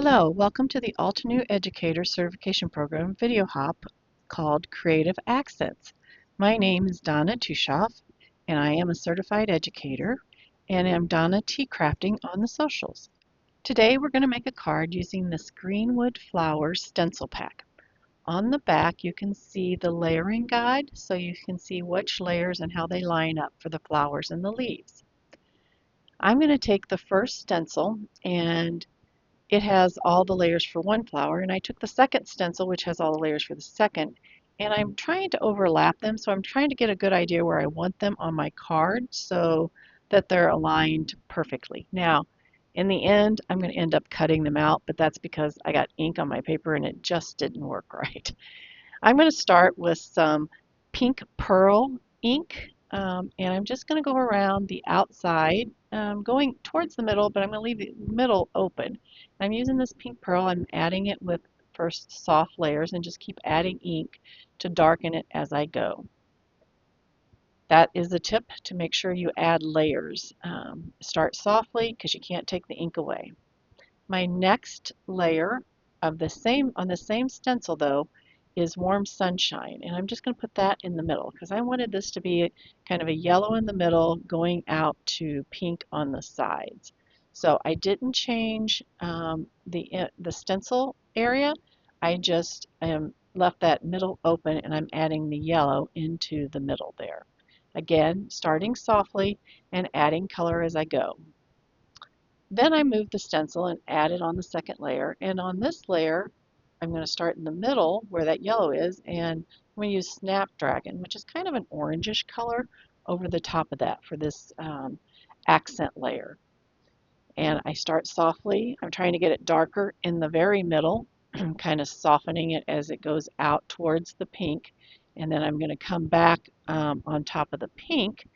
Hello, welcome to the Altenew Educators Certification Program Video Hop called Creative Accents. My name is Donna Tushoff, and I am a certified educator, and I'm Donna T. Crafting on the socials. Today we're going to make a card using this Greenwood Flowers stencil pack. On the back you can see the layering guide, so you can see which layers and how they line up for the flowers and the leaves. I'm going to take the first stencil, and it has all the layers for one flower, and I took the second stencil, which has all the layers for the second, and I'm trying to overlap them, so I'm trying to get a good idea where I want them on my card so that they're aligned perfectly. Now, in the end, I'm going to end up cutting them out, but that's because I got ink on my paper and it just didn't work right. I'm going to start with some pink pearl ink, and I'm just going to go around the outside, going towards the middle, but I'm going to leave the middle open. I'm using this pink pearl. I'm adding it with first soft layers and just keep adding ink to darken it as I go. That is a tip to make sure you add layers. Start softly because you can't take the ink away. My next layer of on the same stencil though is Warm Sunshine, and I'm just going to put that in the middle because I wanted this to be kind of a yellow in the middle going out to pink on the sides. So I didn't change the stencil area. I just left that middle open, and I'm adding the yellow into the middle there. Again, starting softly and adding color as I go. Then I move the stencil and add it on the second layer, and on this layer I'm going to start in the middle where that yellow is, and I'm going to use Snapdragon, which is kind of an orangish color, over the top of that for this accent layer. And I start softly. I'm trying to get it darker in the very middle, kind of softening it as it goes out towards the pink, and then I'm going to come back on top of the pink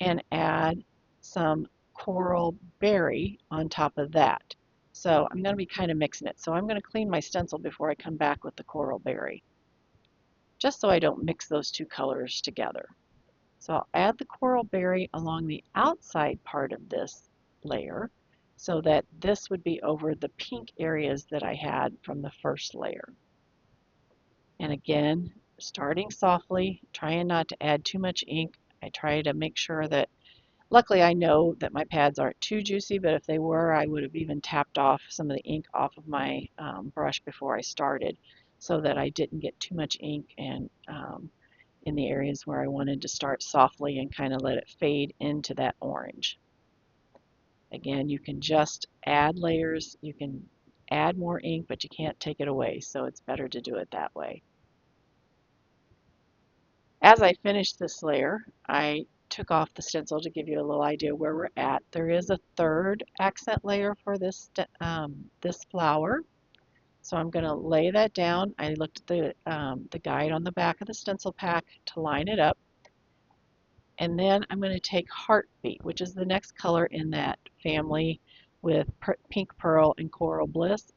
and add some coral berry on top of that. So I'm going to be kind of mixing it. So I'm going to clean my stencil before I come back with the coral berry, just so I don't mix those two colors together. So I'll add the coral berry along the outside part of this layer so that this would be over the pink areas that I had from the first layer. And again, starting softly, trying not to add too much ink. I try to make sure that, luckily I know that my pads aren't too juicy, but if they were, I would have even tapped off some of the ink off of my brush before I started so that I didn't get too much ink and in the areas where I wanted to start softly and kind of let it fade into that orange. Again, you can just add layers, you can add more ink, but you can't take it away, so it's better to do it that way. As I finished this layer, I took off the stencil to give you a little idea where we're at. There is a third accent layer for this flower. So I'm going to lay that down. I looked at the guide on the back of the stencil pack to line it up. And then I'm going to take Heartbeat, which is the next color in that family with Pink Pearl and Coral Bliss.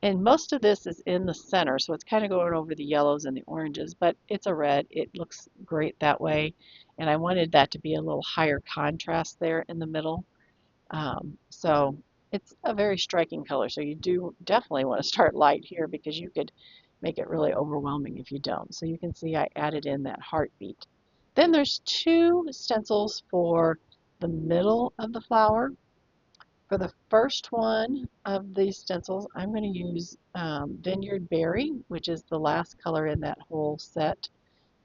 And most of this is in the center, so it's kind of going over the yellows and the oranges, but it's a red. It looks great that way. And I wanted that to be a little higher contrast there in the middle. So it's a very striking color. So you do definitely want to start light here because you could make it really overwhelming if you don't. So you can see I added in that Heartbeat. Then there's two stencils for the middle of the flower. For the first one of these stencils, I'm going to use Vineyard Berry, which is the last color in that whole set.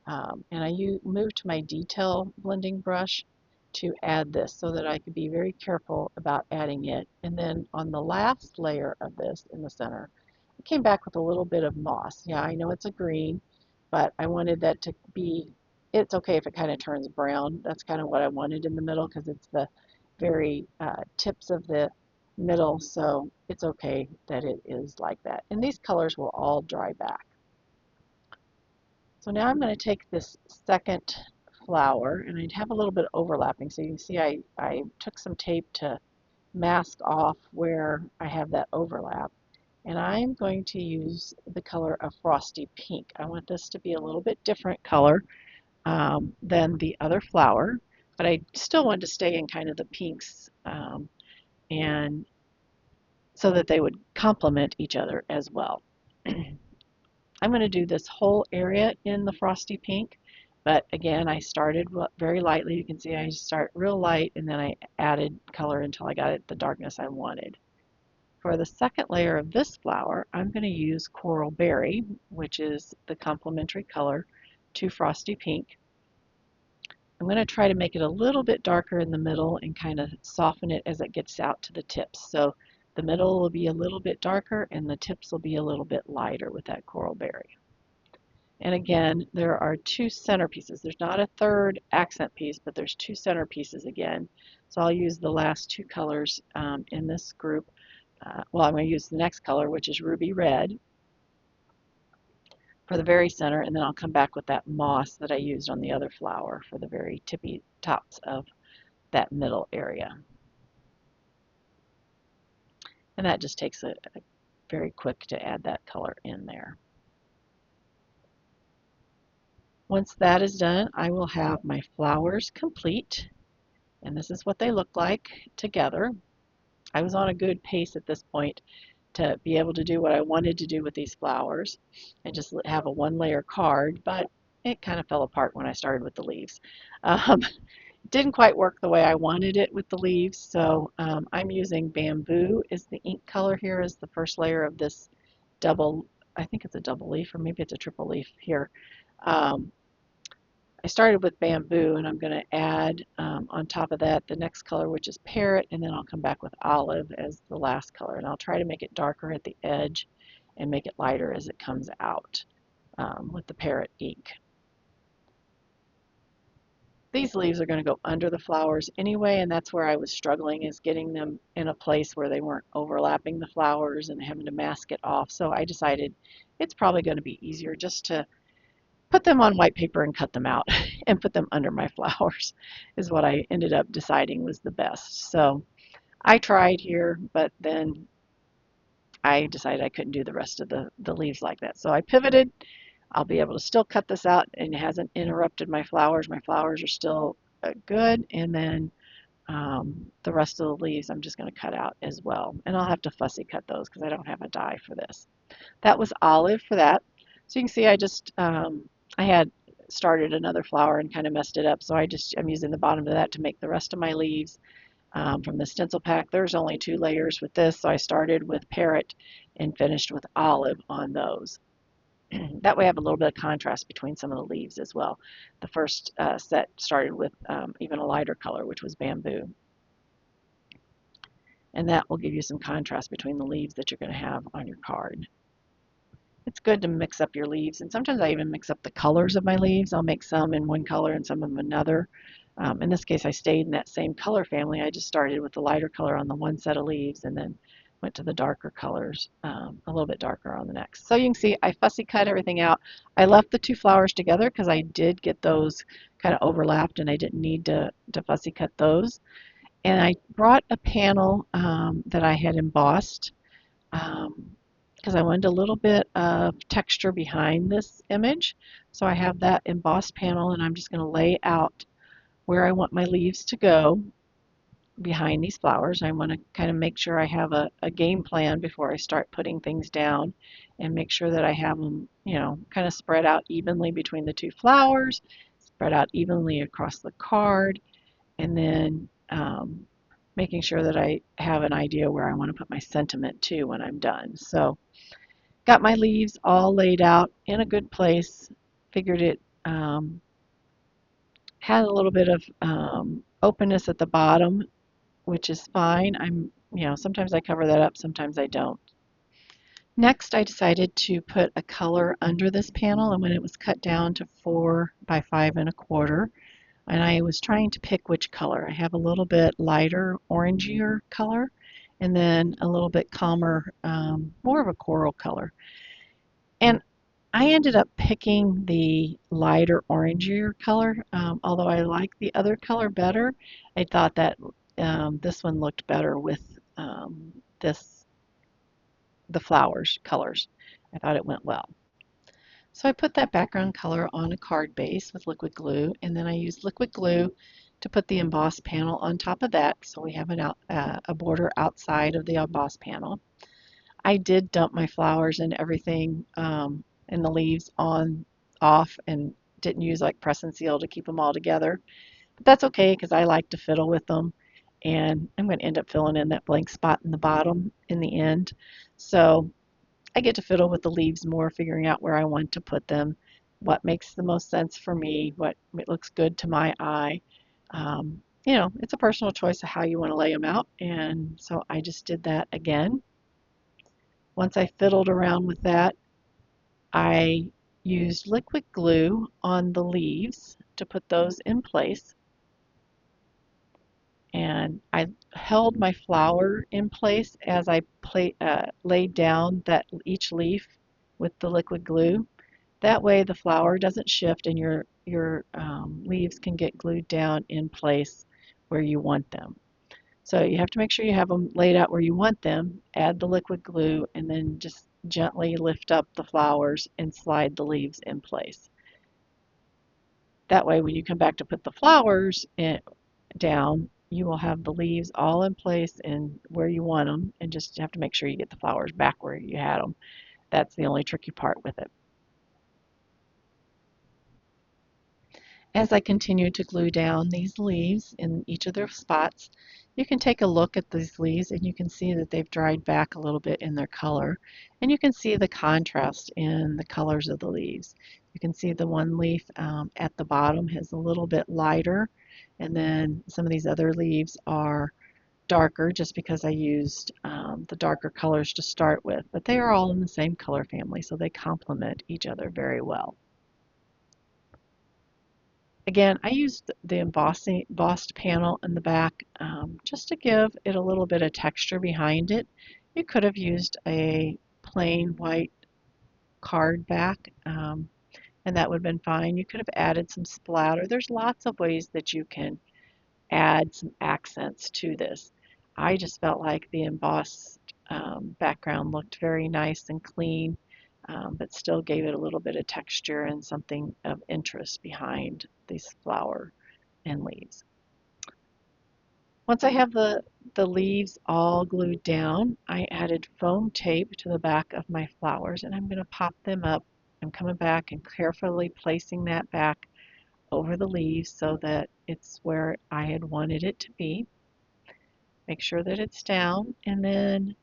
And I moved to my detail blending brush to add this so that I could be very careful about adding it. And then on the last layer of this in the center, I came back with a little bit of moss. Yeah, I know it's a green, but I wanted that to be, it's okay if it kind of turns brown. That's kind of what I wanted in the middle because it's the very tips of the middle, so it's okay that it is like that. And these colors will all dry back. So now I'm going to take this second flower, and I'd have a little bit of overlapping. So you can see I took some tape to mask off where I have that overlap. And I'm going to use the color of Frosty Pink. I want this to be a little bit different color than the other flower, but I still want to stay in kind of the pinks. And so that they would complement each other as well. I'm going to do this whole area in the frosty pink, but again, I started very lightly. You can see I start real light, and then I added color until I got it the darkness I wanted. For the second layer of this flower, I'm going to use Coral Berry, which is the complementary color to frosty pink. I'm going to try to make it a little bit darker in the middle and kind of soften it as it gets out to the tips. So the middle will be a little bit darker and the tips will be a little bit lighter with that Coral Berry. And again, there are two centerpieces. There's not a third accent piece, but there's two centerpieces again. So I'll use the last two colors in this group. Well, I'm going to use the next color, which is Ruby Red, for the very center, and then I'll come back with that moss that I used on the other flower for the very tippy tops of that middle area. And that just takes a very quick to add that color in there. Once that is done, I will have my flowers complete, and this is what they look like together. I was on a good pace at this point to be able to do what I wanted to do with these flowers and just have a one layer card, but it kind of fell apart when I started with the leaves. Didn't quite work the way I wanted it with the leaves, so I'm using Bamboo as the ink color here as the first layer of this double, I think it's a double leaf or maybe it's a triple leaf here. I started with Bamboo, and I'm going to add on top of that the next color, which is Parrot, and then I'll come back with Olive as the last color, and I'll try to make it darker at the edge and make it lighter as it comes out with the Parrot ink. These leaves are going to go under the flowers anyway, and that's where I was struggling, is getting them in a place where they weren't overlapping the flowers and having to mask it off. So I decided it's probably going to be easier just to put them on white paper and cut them out and put them under my flowers is what I ended up deciding was the best. So I tried here, but then I decided I couldn't do the rest of the leaves like that. So I pivoted. I'll be able to still cut this out, and it hasn't interrupted my flowers. My flowers are still good, and then the rest of the leaves I'm just going to cut out as well. And I'll have to fussy cut those because I don't have a die for this. That was Olive for that. So you can see I just I had started another flower and kind of messed it up, so I'm using the bottom of that to make the rest of my leaves from the stencil pack. There's only 2 layers with this, so I started with Parrot and finished with Olive on those. That way I have a little bit of contrast between some of the leaves as well. The first set started with even a lighter color, which was Bamboo. And that will give you some contrast between the leaves that you're going to have on your card. It's good to mix up your leaves, and sometimes I even mix up the colors of my leaves. I'll make some in one color and some in another. In this case, I stayed in that same color family. I just started with the lighter color on the one set of leaves and then went to the darker colors, a little bit darker on the next. So you can see I fussy cut everything out. I left the 2 flowers together because I did get those kind of overlapped and I didn't need to fussy cut those. And I brought a panel that I had embossed because I wanted a little bit of texture behind this image. So I have that embossed panel, and I'm just going to lay out where I want my leaves to go behind these flowers. I want to kind of make sure I have a game plan before I start putting things down, and make sure that I have them, you know, kind of spread out evenly between the 2 flowers, spread out evenly across the card, and then making sure that I have an idea where I want to put my sentiment too when I'm done. So got my leaves all laid out in a good place. Figured it had a little bit of openness at the bottom, which is fine. Sometimes I cover that up, sometimes I don't. Next, I decided to put a color under this panel, and when it was cut down to 4 by 5 1/4, and I was trying to pick which color. I have a little bit lighter, orangier color, and then a little bit calmer, more of a coral color. And I ended up picking the lighter orangier color, although I like the other color better. I thought that this one looked better with the flowers colors. I thought it went well. So I put that background color on a card base with liquid glue, and then I used liquid glue to put the embossed panel on top of that, so we have a border outside of the embossed panel. I did dump my flowers and everything and the leaves off and didn't use like press and seal to keep them all together. But that's okay because I like to fiddle with them, and I'm going to end up filling in that blank spot in the bottom in the end. So I get to fiddle with the leaves more, figuring out where I want to put them, what makes the most sense for me, what looks good to my eye. You know, it's a personal choice of how you want to lay them out, and so I just did that again. Once I fiddled around with that, I used liquid glue on the leaves to put those in place, and I held my flower in place as I laid down each leaf with the liquid glue. That way the flower doesn't shift and your leaves can get glued down in place where you want them. So you have to make sure you have them laid out where you want them, add the liquid glue, and then just gently lift up the flowers and slide the leaves in place. That way when you come back to put the flowers down, you will have the leaves all in place and where you want them, and just have to make sure you get the flowers back where you had them. That's the only tricky part with it. As I continue to glue down these leaves in each of their spots, you can take a look at these leaves and you can see that they've dried back a little bit in their color, and you can see the contrast in the colors of the leaves. You can see the one leaf at the bottom is a little bit lighter, and then some of these other leaves are darker just because I used the darker colors to start with, but they are all in the same color family, so they complement each other very well. Again, I used the embossed panel in the back just to give it a little bit of texture behind it. You could have used a plain white card back, and that would have been fine. You could have added some splatter. There's lots of ways that you can add some accents to this. I just felt like the embossed background looked very nice and clean, but still gave it a little bit of texture and something of interest behind these flower and leaves. Once I have the leaves all glued down, I added foam tape to the back of my flowers, and I'm going to pop them up. I'm coming back and carefully placing that back over the leaves so that it's where I had wanted it to be. Make sure that it's down, and then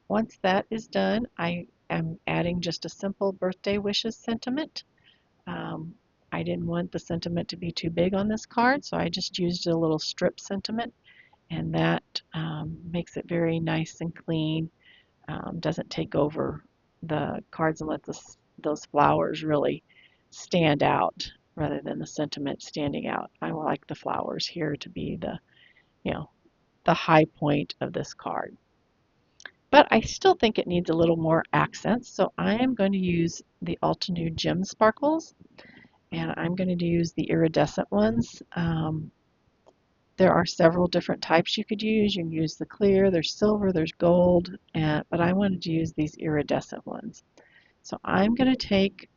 once that is done, I am adding just a simple birthday wishes sentiment. I didn't want the sentiment to be too big on this card, so I just used a little strip sentiment, and that makes it very nice and clean. Doesn't take over the cards and let those flowers really stand out rather than the sentiment standing out. I like the flowers here to be the high point of this card. But I still think it needs a little more accents, so I am going to use the Altenew Gem Sparkles, and I'm going to use the iridescent ones. There are several different types you could use. You can use the clear, there's silver, there's gold, but I wanted to use these iridescent ones. So I'm going to take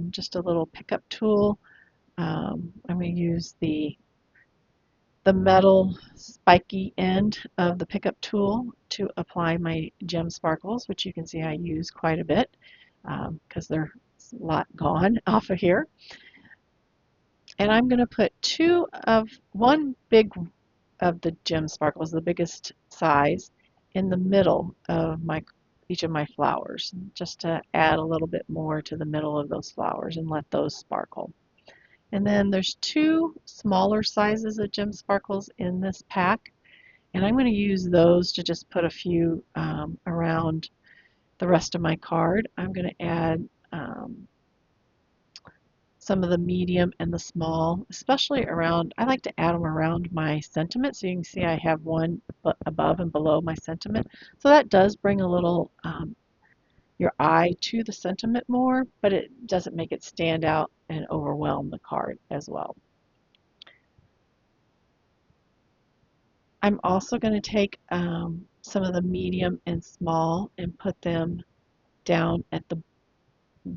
just a little pickup tool. I'm going to use the metal spiky end of the pickup tool to apply my gem sparkles, which you can see I use quite a bit because there's a lot gone off of here. And I'm going to put one big of the gem sparkles, the biggest size, in the middle of each of my flowers, just to add a little bit more to the middle of those flowers and let those sparkle. And then there's two smaller sizes of gem sparkles in this pack, and I'm going to use those to just put a few around the rest of my card. I'm going to add some of the medium and the small, especially around, I like to add them around my sentiment, so you can see I have one above and below my sentiment. So that does bring a little your eye to the sentiment more, but it doesn't make it stand out and overwhelm the card as well. I'm also going to take some of the medium and small and put them down at the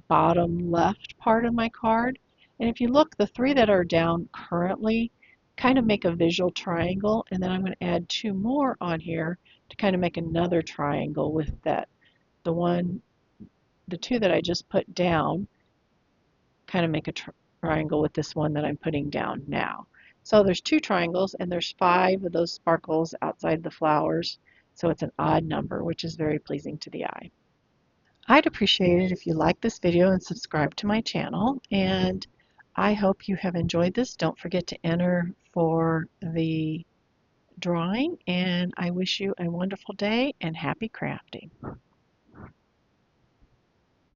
bottom left part of my card, And if you look, the 3 that are down currently kind of make a visual triangle, and then I'm going to add 2 more on here to kind of make another triangle with that. The 2 that I just put down kind of make a triangle with this one that I'm putting down now. So there's 2 triangles, and there's 5 of those sparkles outside the flowers, so it's an odd number, which is very pleasing to the eye. I'd appreciate it if you like this video and subscribe to my channel, and I hope you have enjoyed this. Don't forget to enter for the drawing, and I wish you a wonderful day and happy crafting.